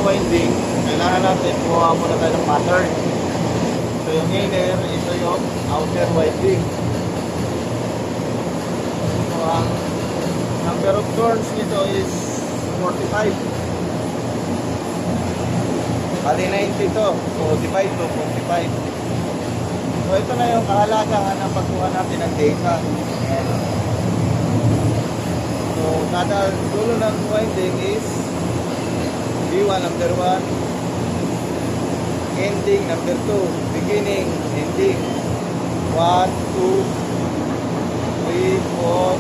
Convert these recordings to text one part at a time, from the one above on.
winding, kailangan natin kuha muna tayo ng pattern. Ito yung inner, ito yung outer winding. So ang number of turns nito is 45. Bali 90 to, so divide to 45. So ito na yung kahalagahan ng pagkuha natin ng data. Ayan. So kada dulo ng winding is B1 number 1, ending number 2, beginning, ending 1, 2, 3, 4,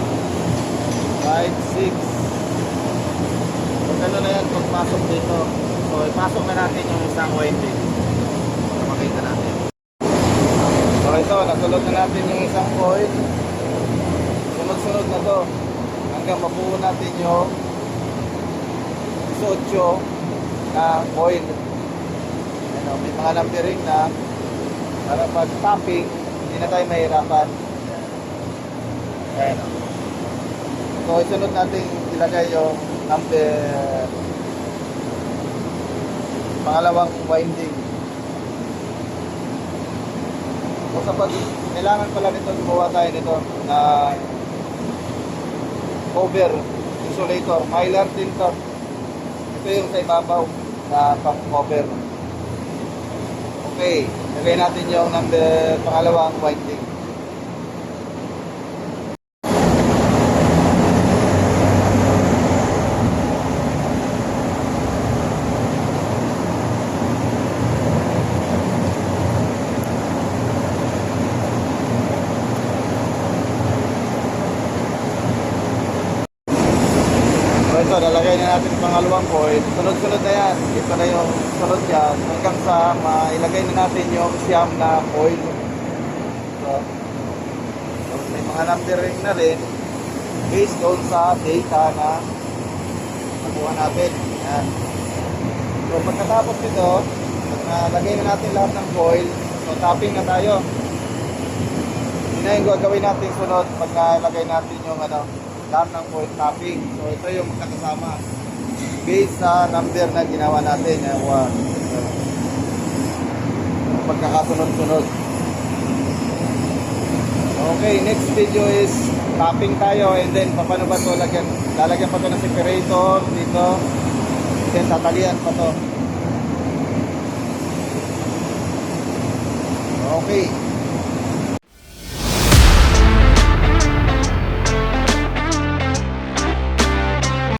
5, 6. So gano'n na yan pagpasok dito. So ipasok na natin yung isang winding para makita natin. So ito, nasulot na natin yung isang coil. Sunod-sunod na to hanggang mabuo natin yung 18 na coil. Ano, may mga numbering na para pag tapping hindi na tayo mahirapan. Ayan. So isunod natin ilagay yung number pangalawang winding. So kapag kailangan pala nito gumawa tayo nito na cover insulator, mylar din to. Ito yung sa ibabaw na pang-cover. Okay, lagay natin yung number pangalawang winding. So ito, lalagay na natin yung pangalawang coil. Sunod-sunod na yan. Ito na yung sunod yan. Hanggang sa mailagay na natin yung siyam na coil. So may mga numbering na rin based doon sa data na nakuha natin. Yan. So pagkatapos nito, nalagay na natin lahat ng coil. So tapping na tayo. Yun na yung gagawin natin sunod pag nalagay natin yung lahat ng coil tapping. So ito yung magkakasama based sa number na ginawa natin. Pagkakasunod-sunod. Okay, next video is tapping tayo, and then paano ba ito lalagyan pa ito ng separator dito, then tatalian pa ito. Okay.